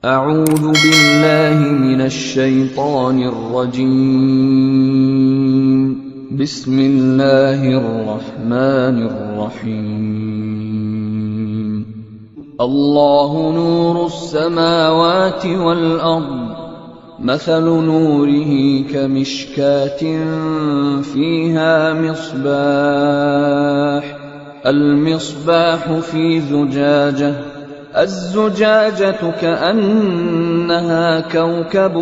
أعوذ بالله من الشيطان الرجيم بسم الله الرحمن الرحيم الله نور السماوات والأرض مثل نوره كمشكاة فيها مصباح المصباح في زجاجة الزجاجة كأنها كوكب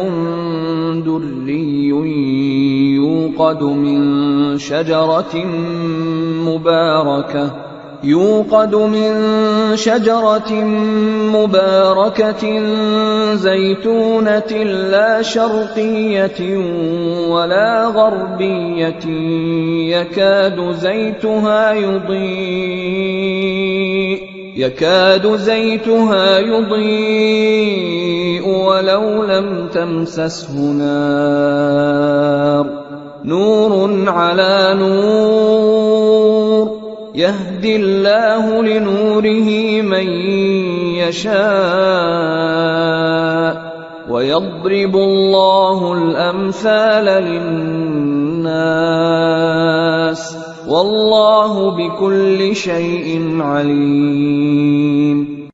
دري يوقد من شجرة مباركة زيتونة لا شرقية ولا غربية يكاد زيتها يضيء ولو لم تمسسه نار نور على نور يهدي الله لنوره من يشاء ويضرب الله الأمثال للناس والله بكل شيء عليم.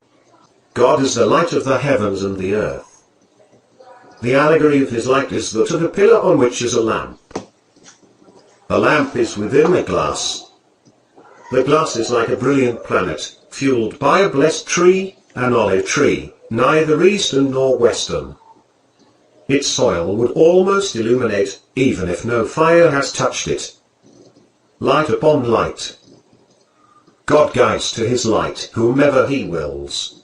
God is the light of the heavens and the earth. The allegory of his light is that of a pillar on which is a lamp. The lamp is within a glass. The glass is like a brilliant planet, fueled by a blessed tree, an olive tree, neither eastern nor western. Its soil would almost illuminate, even if no fire has touched it. Light upon light. God guides to his light whomever he wills.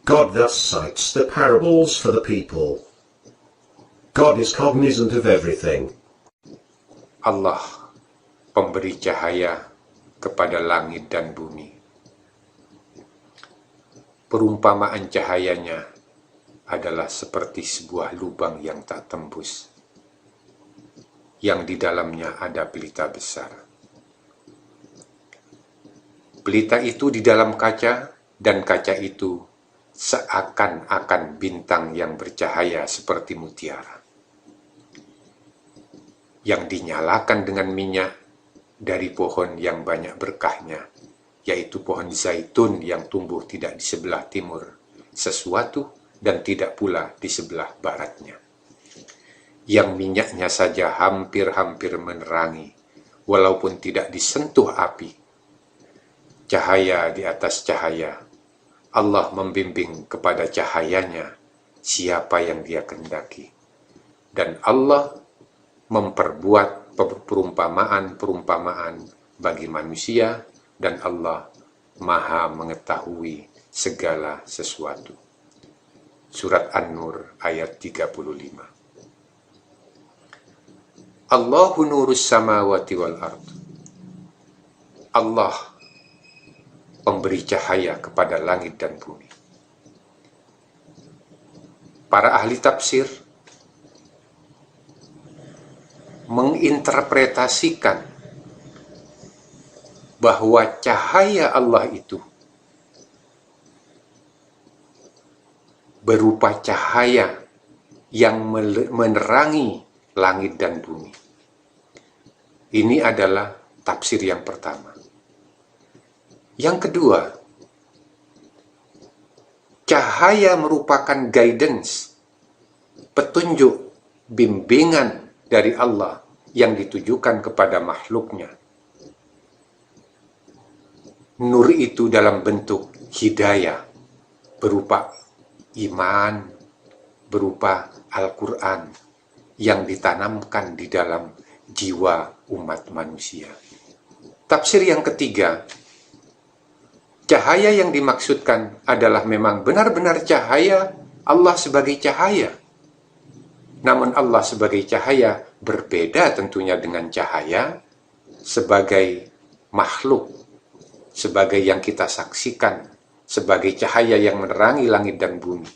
God thus cites the parables for the people. God is cognizant of everything. Allah, pemberi cahaya kepada langit dan bumi. Perumpamaan cahayanya adalah seperti sebuah lubang yang tak tembus, yang di dalamnya ada pelita besar. Pelita itu di dalam kaca, dan kaca itu seakan-akan bintang yang bercahaya seperti mutiara, yang dinyalakan dengan minyak dari pohon yang banyak berkahnya, yaitu pohon zaitun yang tumbuh tidak di sebelah timur sesuatu dan tidak pula di sebelah baratnya, yang minyaknya saja hampir-hampir menerangi, walaupun tidak disentuh api. Cahaya di atas cahaya, Allah membimbing kepada cahayanya siapa yang dia kehendaki. Dan Allah memperbuat perumpamaan-perumpamaan bagi manusia, dan Allah Maha mengetahui segala sesuatu. Surat An-Nur ayat 35. Allahu nurus samawati wal ard. Allah pemberi cahaya kepada langit dan bumi. Para ahli tafsir menginterpretasikan bahwa cahaya Allah itu berupa cahaya yang menerangi langit dan bumi. Ini adalah tafsir yang pertama. Yang kedua, cahaya merupakan guidance, petunjuk, bimbingan dari Allah yang ditujukan kepada makhluknya. Nur itu dalam bentuk hidayah, berupa iman, berupa Al-Quran yang ditanamkan di dalam jiwa umat manusia. Tafsir yang ketiga, cahaya yang dimaksudkan adalah memang benar-benar cahaya Allah sebagai cahaya. Namun Allah sebagai cahaya berbeda tentunya dengan cahaya sebagai makhluk, sebagai yang kita saksikan, sebagai cahaya yang menerangi langit dan bumi.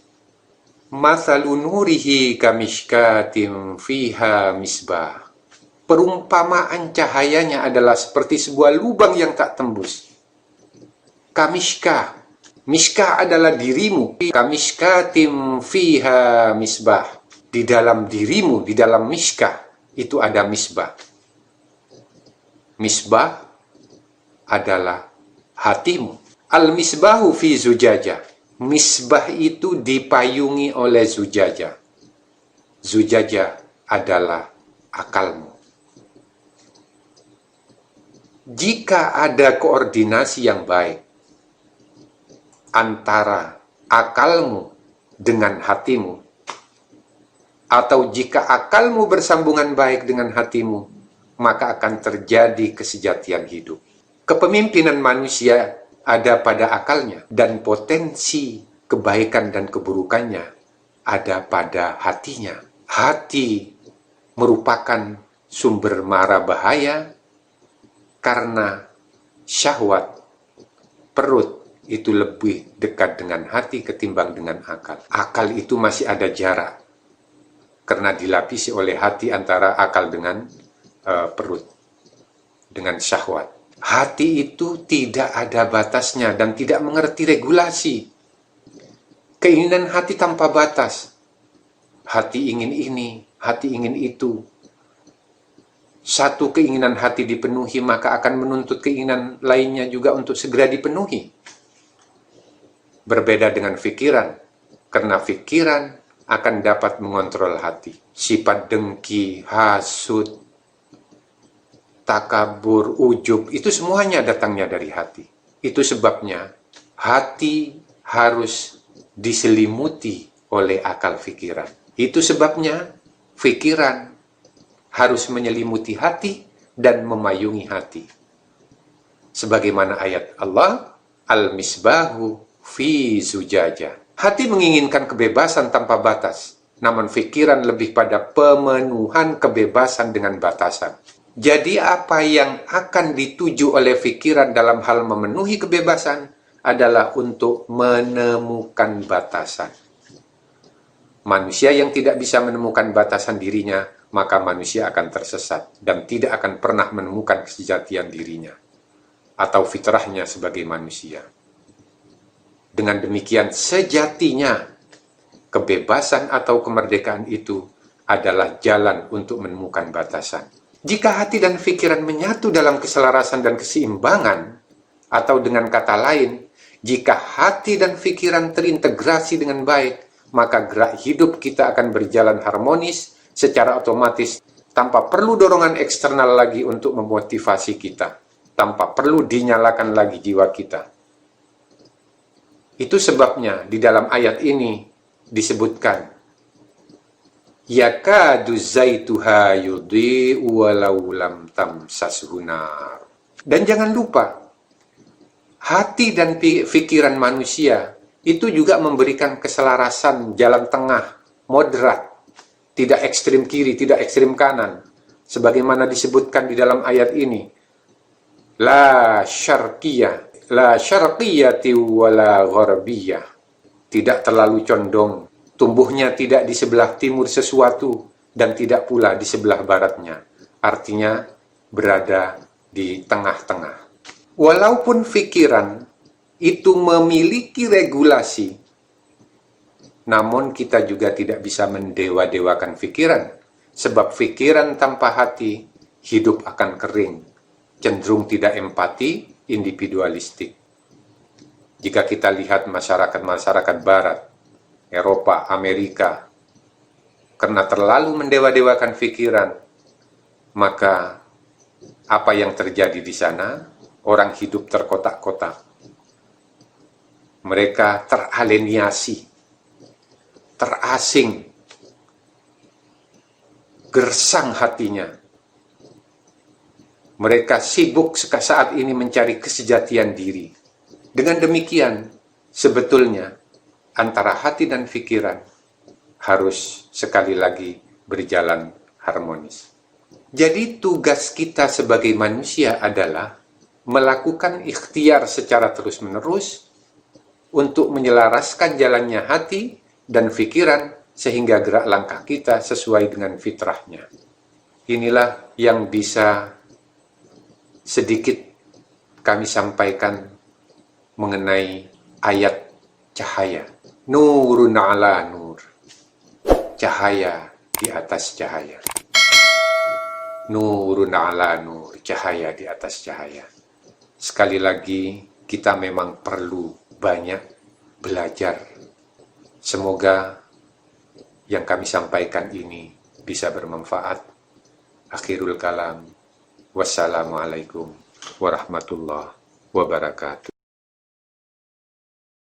Mathalu nurihi kamishkatin fiha misbah. Perumpamaan cahayanya adalah seperti sebuah lubang yang tak tembus. Kamishka, Miskah adalah dirimu. Kamishkatim fiha misbah. Di dalam dirimu, di dalam miskah, itu ada misbah. Misbah adalah hatimu. Al-misbahu fi zujajah. Misbah itu dipayungi oleh zujajah. Zujajah adalah akalmu. Jika ada koordinasi yang baik antara akalmu dengan hatimu, atau jika akalmu bersambungan baik dengan hatimu, maka akan terjadi kesejatian hidup. Kepemimpinan manusia ada pada akalnya, dan potensi kebaikan dan keburukannya ada pada hatinya. Hati merupakan sumber mara bahaya karena syahwat. Perut itu lebih dekat dengan hati ketimbang dengan akal. Akal itu masih ada jarak karena dilapisi oleh hati antara akal dengan perut, dengan syahwat. Hati itu tidak ada batasnya dan tidak mengerti regulasi. Keinginan hati tanpa batas. Hati ingin ini, hati ingin itu. Satu keinginan hati dipenuhi, maka akan menuntut keinginan lainnya juga untuk segera dipenuhi. Berbeda dengan fikiran, karena fikiran akan dapat mengontrol hati. Sifat dengki, hasud, takabur, ujub, itu semuanya datangnya dari hati. Itu sebabnya hati harus diselimuti oleh akal fikiran. Itu sebabnya fikiran harus menyelimuti hati dan memayungi hati. Sebagaimana ayat Allah, Al-misbahu fi zujajah. Hati menginginkan kebebasan tanpa batas, namun fikiran lebih pada pemenuhan kebebasan dengan batasan. Jadi apa yang akan dituju oleh fikiran dalam hal memenuhi kebebasan adalah untuk menemukan batasan. Manusia yang tidak bisa menemukan batasan dirinya, maka manusia akan tersesat dan tidak akan pernah menemukan kesejatian dirinya atau fitrahnya sebagai manusia. Dengan demikian, sejatinya kebebasan atau kemerdekaan itu adalah jalan untuk menemukan batasan. Jika hati dan pikiran menyatu dalam keselarasan dan keseimbangan, atau dengan kata lain, jika hati dan pikiran terintegrasi dengan baik, maka gerak hidup kita akan berjalan harmonis secara otomatis, tanpa perlu dorongan eksternal lagi untuk memotivasi kita, tanpa perlu dinyalakan lagi jiwa kita. Itu sebabnya di dalam ayat ini disebutkan, yakadu zaituha yudhi'u walau lam tamsashu nar. Dan jangan lupa, hati dan pikiran manusia itu juga memberikan keselarasan jalan tengah, moderat, tidak ekstrim kiri, tidak ekstrim kanan, sebagaimana disebutkan di dalam ayat ini, la syarqiyah, la syarqiyati wala gharbiyah. Tidak terlalu condong, tumbuhnya tidak di sebelah timur sesuatu dan tidak pula di sebelah baratnya. Artinya berada di tengah-tengah. Walaupun pikiran itu memiliki regulasi, namun kita juga tidak bisa mendewa-dewakan pikiran, sebab pikiran tanpa hati hidup akan kering, cenderung tidak empati, individualistik. Jika kita lihat masyarakat-masyarakat barat, Eropa, Amerika, karena terlalu mendewa-dewakan pikiran, maka apa yang terjadi di sana? Orang hidup terkotak-kotak. Mereka teralienasi, terasing, gersang hatinya. Mereka sibuk saat ini mencari kesejatian diri. Dengan demikian, sebetulnya antara hati dan pikiran harus sekali lagi berjalan harmonis. Jadi tugas kita sebagai manusia adalah melakukan ikhtiar secara terus-menerus untuk menyelaraskan jalannya hati dan pikiran sehingga gerak langkah kita sesuai dengan fitrahnya. Inilah yang bisa sedikit kami sampaikan mengenai ayat cahaya. Nurun ala nur. Cahaya di atas cahaya. Nurun ala nur. Cahaya di atas cahaya. Sekali lagi, kita memang perlu banyak belajar. Semoga yang kami sampaikan ini bisa bermanfaat. Akhirul kalam. Wassalamualaikum warahmatullahi wabarakatuh.